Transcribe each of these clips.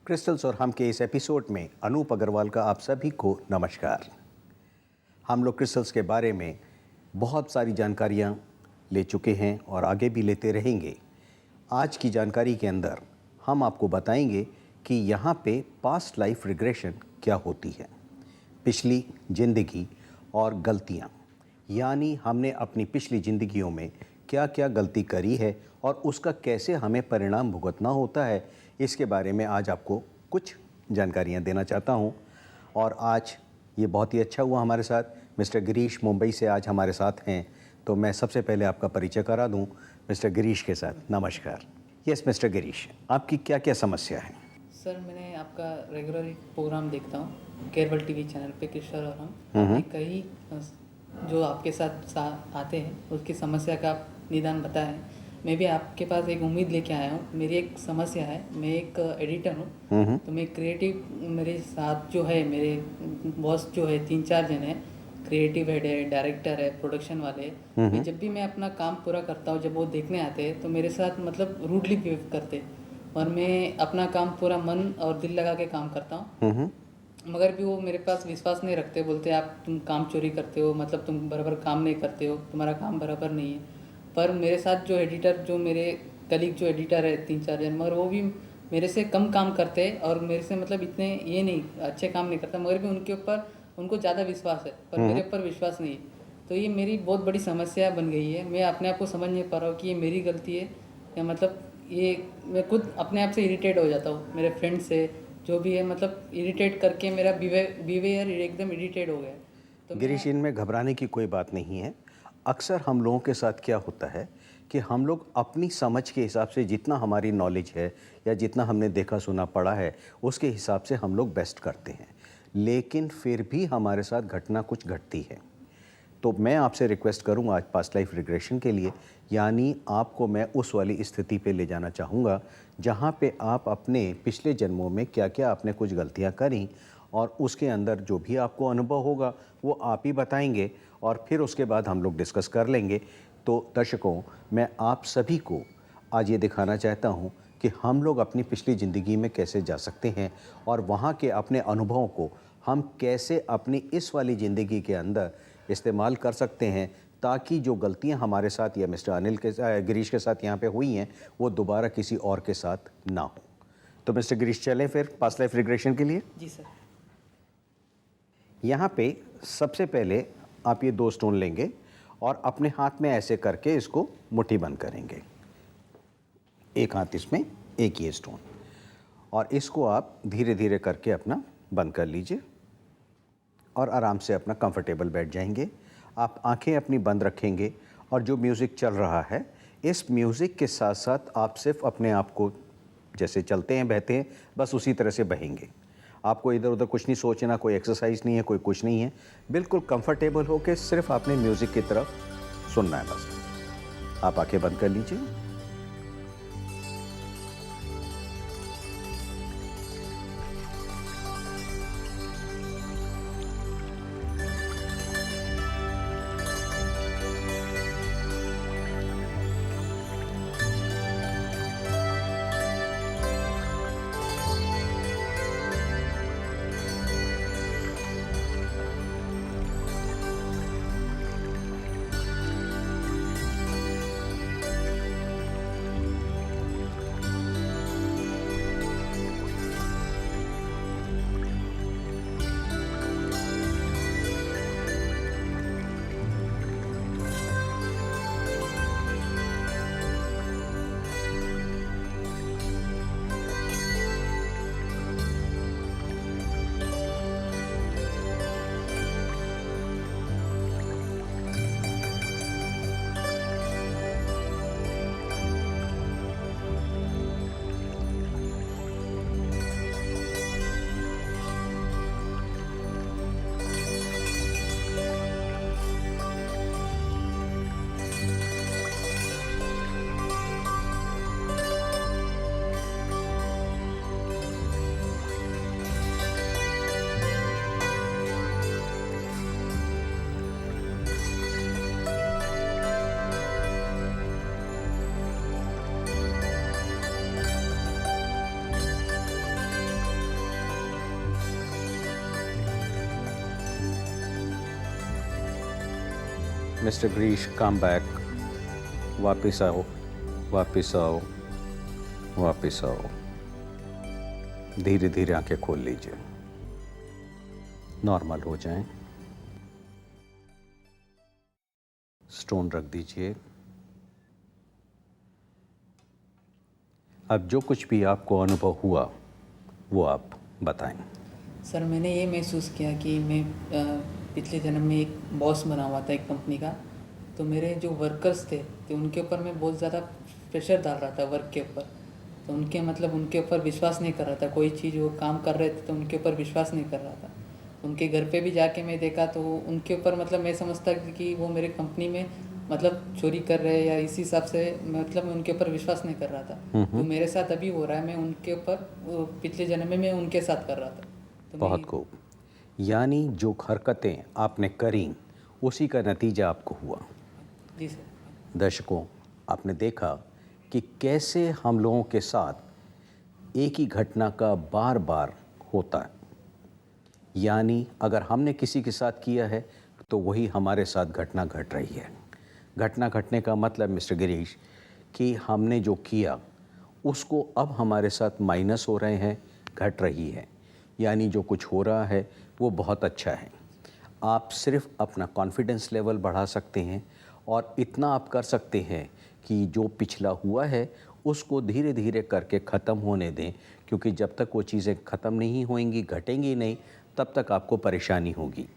Crystals और हम के इस एपिसोड में अनूप अग्रवाल का आप सभी को नमस्कार। हम लोग क्रिस्टल्स के बारे में बहुत सारी जानकारियाँ ले चुके हैं और आगे भी लेते रहेंगे। आज की जानकारी के अंदर हम आपको बताएंगे कि यहाँ पे पास्ट लाइफ रिग्रेशन क्या होती है, पिछली ज़िंदगी और गलतियाँ, यानी हमने अपनी पिछली ज़िंदगियों में क्या क्या गलती करी है और उसका कैसे हमें परिणाम भुगतना होता है, इसके बारे में आज आपको कुछ जानकारियाँ देना चाहता हूँ। और आज ये बहुत ही अच्छा हुआ, हमारे साथ मिस्टर गिरीश मुंबई से आज हमारे साथ हैं। तो मैं सबसे पहले आपका परिचय करा दूँ मिस्टर गिरीश के साथ। नमस्कार। यस मिस्टर गिरीश, आपकी क्या क्या समस्या है? सर, मैंने आपका रेगुलर प्रोग्राम देखता हूँ केरल टीवी चैनल पे, किशोर और हम। आपने कई जो आपके साथ आते हैं उसकी समस्या का आप निदान बताएं। मैं भी आपके पास एक उम्मीद लेके आया हूँ। मेरी एक समस्या है, मैं एक एडिटर हूँ, तो मैं क्रिएटिव, मेरे साथ जो है मेरे बॉस जो है 3-4 जन हैं, क्रिएटिव हेड है, डायरेक्टर है, प्रोडक्शन वाले हैं। मैं जब भी मैं अपना काम पूरा करता हूँ, जब वो देखने आते हैं तो मेरे साथ मतलब रूडली बिहेव करते हैं और मैं अपना काम पूरा मन और दिल लगा के काम करता हूँ, मगर भी वो मेरे पास विश्वास नहीं रखते। बोलते आप तुम काम चोरी करते हो, मतलब तुम बराबर काम नहीं करते हो, तुम्हारा काम बराबर नहीं है। पर मेरे साथ जो एडिटर, जो मेरे कलीग जो एडिटर है 3-4 जन, मगर वो भी मेरे से कम काम करते हैं और मेरे से मतलब इतने ये नहीं अच्छे काम नहीं करता, मगर भी उनके ऊपर उनको ज़्यादा विश्वास है, पर मेरे ऊपर विश्वास नहीं है। तो ये मेरी बहुत बड़ी समस्या बन गई है। मैं अपने आप को समझ नहीं पा रहा हूँ कि ये मेरी गलती है या मतलब ये मैं खुद अपने आप से इरिटेट हो जाता हूँ। मेरे फ्रेंड से जो भी है मतलब इरिटेट करके मेरा बिहेवियर एकदम इरिटेट हो गया। तो गिरीश, इनमें घबराने की कोई बात नहीं है। अक्सर हम लोगों के साथ क्या होता है कि हम लोग अपनी समझ के हिसाब से, जितना हमारी नॉलेज है या जितना हमने देखा सुना पढ़ा है, उसके हिसाब से हम लोग बेस्ट करते हैं, लेकिन फिर भी हमारे साथ घटना कुछ घटती है। तो मैं आपसे रिक्वेस्ट करूंगा आज पास्ट लाइफ रिग्रेशन के लिए, यानी आपको मैं उस वाली स्थिति पे ले जाना चाहूँगा जहाँ पे आप अपने पिछले जन्मों में क्या क्या आपने कुछ गलतियाँ करी और उसके अंदर जो भी आपको अनुभव होगा वो आप ही बताएंगे और फिर उसके बाद हम लोग डिस्कस कर लेंगे। तो दर्शकों, मैं आप सभी को आज ये दिखाना चाहता हूँ कि हम लोग अपनी पिछली ज़िंदगी में कैसे जा सकते हैं और वहाँ के अपने अनुभवों को हम कैसे अपनी इस वाली ज़िंदगी के अंदर इस्तेमाल कर सकते हैं, ताकि जो गलतियां हमारे साथ या मिस्टर गिरीश के साथ यहाँ पे हुई हैं वो दोबारा किसी और के साथ ना हो। तो मिस्टर गिरीश, चलें फिर पास्ट लाइफ रिग्रेशन के लिए। जी सर। यहाँ पे सबसे पहले आप ये 2 स्टोन लेंगे और अपने हाथ में ऐसे करके इसको मुट्ठी बंद करेंगे। एक हाथ इसमें, एक ये स्टोन, और इसको आप धीरे धीरे करके अपना बंद कर लीजिए और आराम से अपना कंफर्टेबल बैठ जाएंगे। आप आंखें अपनी बंद रखेंगे और जो म्यूज़िक चल रहा है, इस म्यूज़िक के साथ साथ आप सिर्फ अपने आप को जैसे चलते हैं, बहते हैं, बस उसी तरह से बहेंगे। आपको इधर उधर कुछ नहीं सोचना, कोई एक्सरसाइज नहीं है, कोई कुछ नहीं है। बिल्कुल कंफर्टेबल होकर सिर्फ आपने म्यूज़िक की तरफ सुनना है बस। आप आंखें बंद कर लीजिए। Mister Girish, come back. वापस आओ, वापस आओ, वापस आओ। धीरे धीरे आंखें खोल लीजिए, नॉर्मल हो जाएं। स्टोन रख दीजिए। अब जो कुछ भी आपको अनुभव हुआ वो आप बताएं। सर, मैंने ये महसूस किया कि मैं पिछले जन्म में एक बॉस बना हुआ था एक कंपनी का। तो मेरे जो वर्कर्स थे तो उनके ऊपर मैं बहुत ज़्यादा प्रेशर डाल रहा था वर्क के ऊपर। तो उनके ऊपर विश्वास नहीं कर रहा था। कोई चीज़ वो काम कर रहे थे तो उनके ऊपर विश्वास नहीं कर रहा था। उनके घर पे भी जाके मैं देखा तो उनके ऊपर मैं समझता कि वो मेरे कंपनी में चोरी कर रहे हैं या इसी हिसाब से मैं उनके ऊपर विश्वास नहीं कर रहा था। जो मेरे साथ अभी हो रहा है मैं उनके ऊपर पिछले जन्म में मैं उनके साथ कर रहा था। तो बहुत खूब। यानी जो हरकतें आपने करी उसी का नतीजा आपको हुआ। जी सर। दर्शकों, आपने देखा कि कैसे हम लोगों के साथ एक ही घटना का बार बार होता है। यानी अगर हमने किसी के साथ किया है तो वही हमारे साथ घटना घट रही है। घटना घटने का मतलब मिस्टर गिरीश कि हमने जो किया उसको अब हमारे साथ माइनस हो रहे हैं, घट रही है। यानी जो कुछ हो रहा है वो बहुत अच्छा है। आप सिर्फ अपना कॉन्फिडेंस लेवल बढ़ा सकते हैं और इतना आप कर सकते हैं कि जो पिछला हुआ है उसको धीरे धीरे करके ख़त्म होने दें, क्योंकि जब तक वो चीज़ें ख़त्म नहीं होंगी, घटेंगी नहीं, तब तक आपको परेशानी होगी।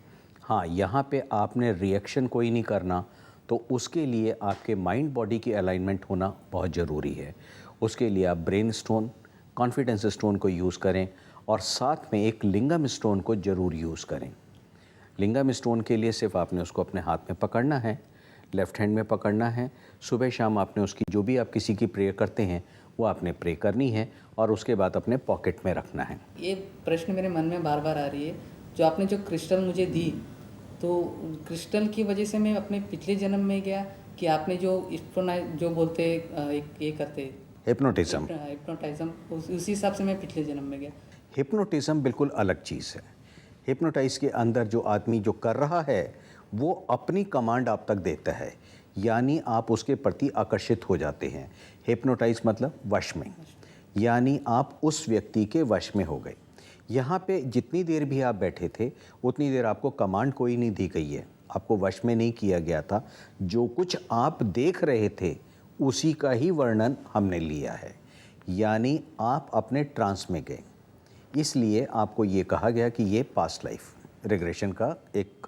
हाँ, यहाँ पे आपने रिएक्शन कोई नहीं करना, तो उसके लिए आपके माइंड बॉडी की अलाइनमेंट होना बहुत ज़रूरी है। उसके लिए आप ब्रेन स्टोन, कॉन्फिडेंस स्टोन को यूज़ करें और साथ में एक लिंगम स्टोन को ज़रूर यूज़ करें। लिंगम स्टोन के लिए सिर्फ आपने उसको अपने हाथ में पकड़ना है, लेफ़्ट हैंड में पकड़ना है। सुबह शाम आपने उसकी जो भी आप किसी की प्रेयर करते हैं वो आपने प्रे करनी है और उसके बाद अपने पॉकेट में रखना है। ये प्रश्न मेरे मन में बार बार आ रही है, जो आपने जो क्रिस्टल मुझे दी, तो क्रिस्टल की वजह से मैं अपने पिछले जन्म में गया कि आपने जो जो बोलते एक ये करते हिप्नोटिज्म, उसी हिसाब से मैं पिछले जन्म में गया। हिप्नोटिज्म बिल्कुल अलग चीज़ है। हिप्नोटाइज के अंदर जो आदमी जो कर रहा है वो अपनी कमांड आप तक देता है, यानी आप उसके प्रति आकर्षित हो जाते हैं। हिप्नोटाइज मतलब वश में, यानी आप उस व्यक्ति के वश में हो गए। यहाँ पे जितनी देर भी आप बैठे थे उतनी देर आपको कमांड कोई नहीं दी गई है, आपको वश में नहीं किया गया था। जो कुछ आप देख रहे थे उसी का ही वर्णन हमने लिया है, यानी आप अपने ट्रांस में गए। इसलिए आपको ये कहा गया कि ये पास्ट लाइफ रिग्रेशन का एक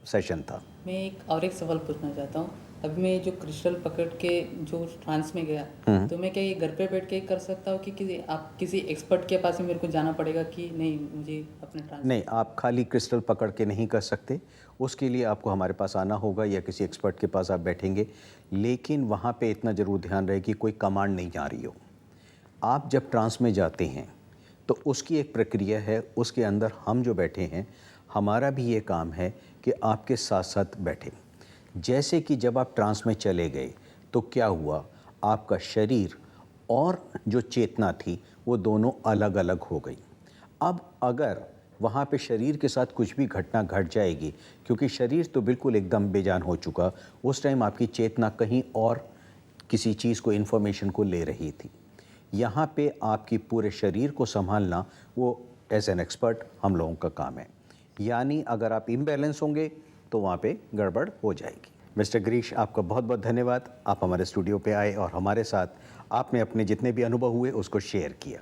सेशन था। मैं एक सवाल पूछना चाहता हूँ। अभी मैं जो क्रिस्टल पकड़ के जो ट्रांस में गया, तो मैं क्या ये घर पे बैठ के ही कर सकता हूँ कि आप किसी एक्सपर्ट के पास में मेरे को जाना पड़ेगा कि नहीं मुझे अपने ट्रांस? नहीं, आप खाली क्रिस्टल पकड़ के नहीं कर सकते। उसके लिए आपको हमारे पास आना होगा या किसी एक्सपर्ट के पास आप बैठेंगे। लेकिन वहाँ पे इतना ज़रूर ध्यान रहे कि कोई कमांड नहीं आ रही हो। आप जब ट्रांस में जाते हैं तो उसकी एक प्रक्रिया है, उसके अंदर हम जो बैठे हैं हमारा भी ये काम है कि आपके साथ साथ बैठें। जैसे कि जब आप ट्रांस में चले गए तो क्या हुआ, आपका शरीर और जो चेतना थी वो दोनों अलग अलग हो गई। अब अगर वहाँ पे शरीर के साथ कुछ भी घटना घट जाएगी, क्योंकि शरीर तो बिल्कुल एकदम बेजान हो चुका, उस टाइम आपकी चेतना कहीं और किसी चीज़ को, इन्फॉर्मेशन को ले रही थी। यहाँ पे आपकी पूरे शरीर को संभालना वो एज एन एक्सपर्ट हम लोगों का काम है। यानी अगर आप इम्बैलेंस होंगे तो वहाँ पे गड़बड़ हो जाएगी। मिस्टर गिरीश, आपका बहुत बहुत धन्यवाद। आप हमारे स्टूडियो पे आए और हमारे साथ आपने अपने जितने भी अनुभव हुए उसको शेयर किया।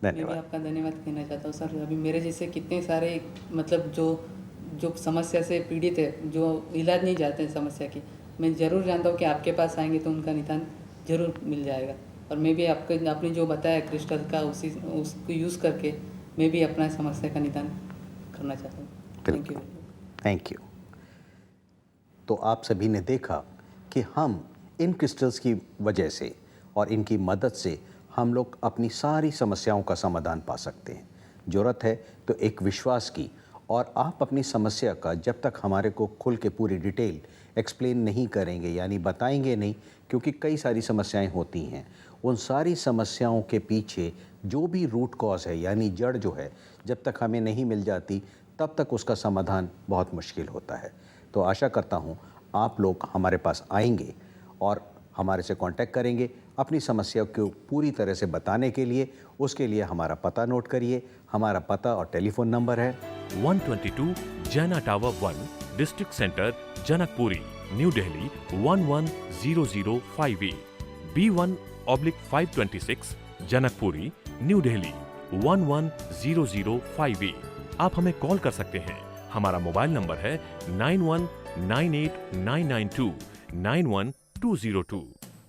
मैं भी धन्यवाद। आपका धन्यवाद कहना चाहता हूँ सर। अभी मेरे जैसे कितने सारे जो समस्या से पीड़ित है, जो इलाज नहीं जाते हैं समस्या की, मैं ज़रूर जानता हूँ कि आपके पास आएंगे तो उनका निदान ज़रूर मिल जाएगा। और मैं भी आपने जो बताया क्रिस्टल का उसको यूज़ करके मैं भी अपना समस्या का निदान करना चाहता हूँ। Thank you. Thank you. तो आप सभी ने देखा कि हम इन क्रिस्टल्स की वजह से और इनकी मदद से हम लोग अपनी सारी समस्याओं का समाधान पा सकते हैं। ज़रूरत है तो एक विश्वास की, और आप अपनी समस्या का जब तक हमारे को खुल के पूरी डिटेल एक्सप्लेन नहीं करेंगे, यानी बताएंगे नहीं, क्योंकि कई सारी समस्याएं होती हैं, उन सारी समस्याओं के पीछे जो भी रूट कॉज है, यानी जड़ जो है, जब तक हमें नहीं मिल जाती तब तक उसका समाधान बहुत मुश्किल होता है। तो आशा करता हूँ आप लोग हमारे पास आएंगे और हमारे से कांटेक्ट करेंगे अपनी समस्या को पूरी तरह से बताने के लिए। उसके लिए हमारा पता नोट करिए। हमारा पता और टेलीफोन नंबर है 122 जैना tower 1, district centre, Janakpuri, new Delhi 110058, B1/526, Janakpuri, new Delhi 110058। आप हमें कॉल कर सकते हैं। हमारा मोबाइल नंबर है 919899291202।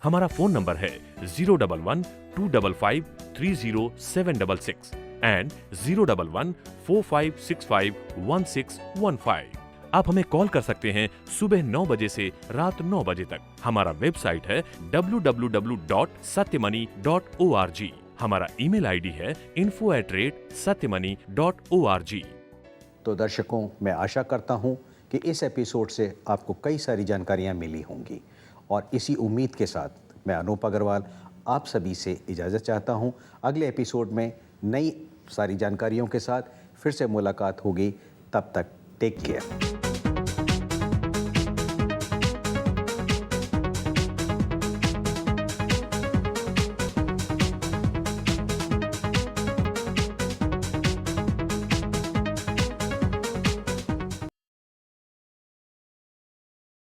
हमारा फोन नंबर है 011-255-30766 एंड 011-4565-1615। आप हमें कॉल कर सकते हैं सुबह 9 बजे से रात 9 बजे तक। हमारा वेबसाइट है www.satyamoney.org। हमारा ईमेल आईडी है info@satyamoney.org। तो दर्शकों, मैं आशा करता हूं कि इस एपिसोड से आपको कई सारी जानकारियां मिली होंगी और इसी उम्मीद के साथ मैं अनूप अग्रवाल आप सभी से इजाज़त चाहता हूं। अगले एपिसोड में नई सारी जानकारियों के साथ फिर से मुलाकात होगी। तब तक टेक केयर।